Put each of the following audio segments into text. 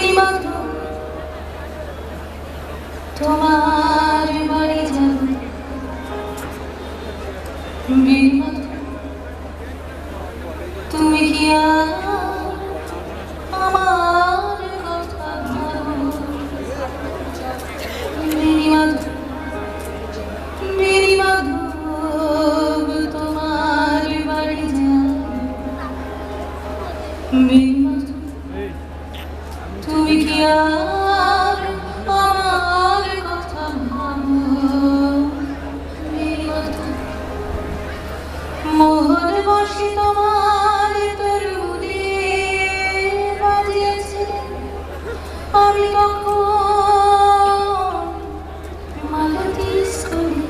বেণীমাধব তোমার বাড়ি যাব বেণীমাধব তুমি কি আমার কথা ভাবো বেণীমাধব বেণীমাধব তোমার বাড়ি যাব বেণীমাধব তুমি কি আর আমার কথা ভাবো বেণীমাধব মোহন বসে তোমার তরুণে বাজিয়েছিলেন আমি তখন মালতী স্কুলে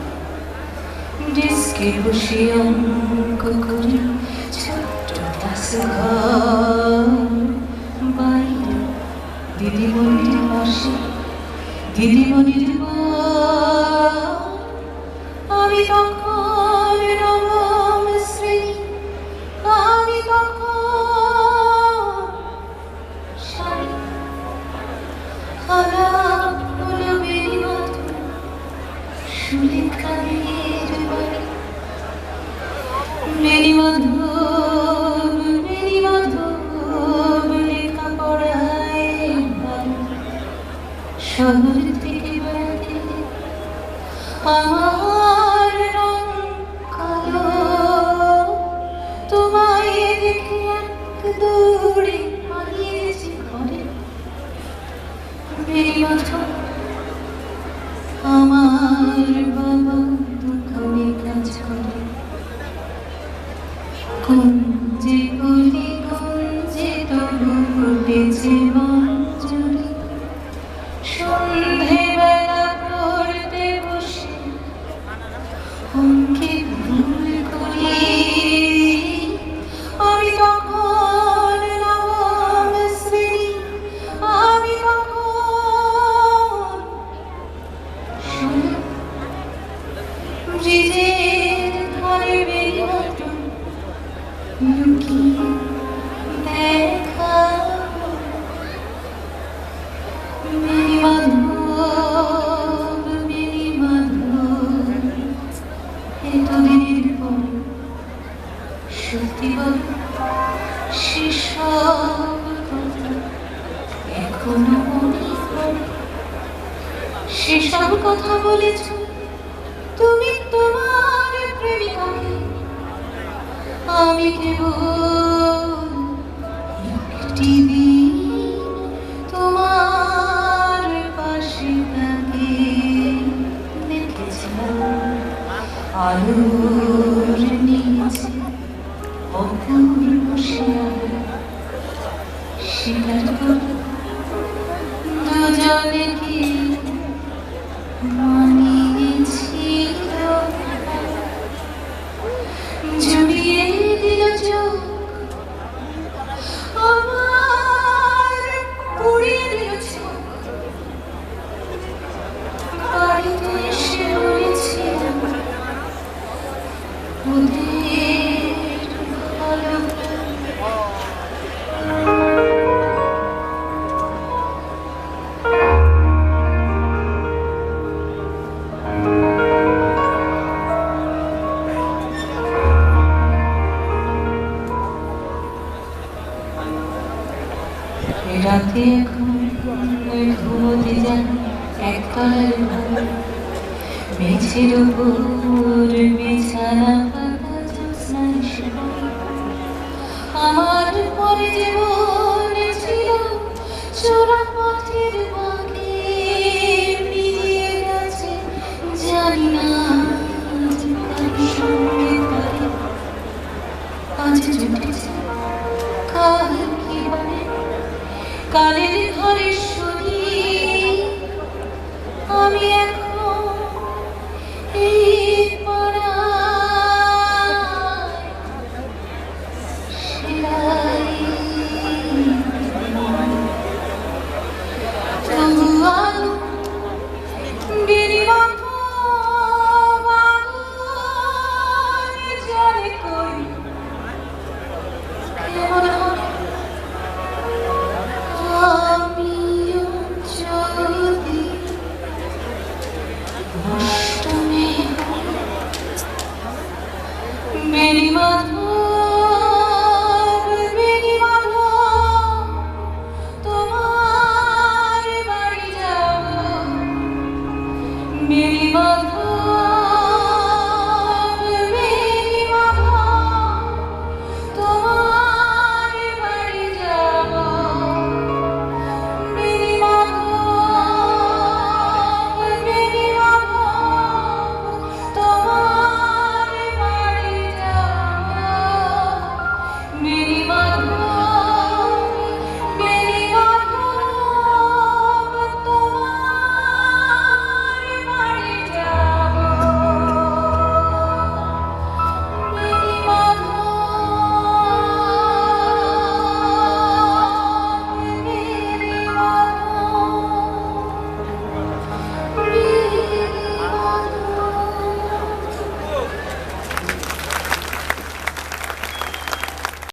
ডেস্কে বসে অঙ্ক করি ছোট্ট ক্লাস ঘর বাইরে দিদিমণির পাশে দিদিমণির আমি তখন নবম শ্রেণী আমি তখন শাড়ি আলাপ হলো বেণীমাধব সুলেখাদের বাড়ি বেণীমাধব বেণীমাধব লেখাপড়ায় ভালো শহর থেকে বেড়াতে আমার রং কালো তোমায় দেখে এক দৌড়ে পালিয়েছি ঘরে বেণীমাধব আমার বাবা দোকানে কাজ করে কুঞ্জে গলি কুঞ্জে তবু ফুটেছে মঞ্জুরি সন্ধেবেলা পড়তে বসে অঙ্কে ভুল করি আমি তখন নবম শ্রেণী আমি তখন ব্রিজের ধারে বেণীমাধব লুকিয়ে দেখা বেণীমাধব বেণীমাধব এতদিনের পর সত্যি বল সেসব কথা এখনো মনে পড়ে সেসব কথা বলেছ তুমি তোমার প্রেমিকাকে আমি কেবল একটি দিন তোমার পাশে তাকে দেখেছিলাম আলোর নিচে অপূর্ব স্বীকার করে দুজনে কি মানিয়েছিল জুড়িয়ে দিল চোখ আমার পুড়িয়ে দিল চোখ বাড়িতে এসে বলেছিলাম ওদের ভালো রাতে এখন ওই ঘুমোতে যান একতলার ঘর মেঝের উপর বিছানা পাতা জ্যোৎস্নার সময় আমার পরে জীবন ছিল চোরা পথের বাঁকে মিলিয়ে গেছে জানি না আজ জুটেছে কাল কি বলে কালের ঘরে শুনি আমি এখন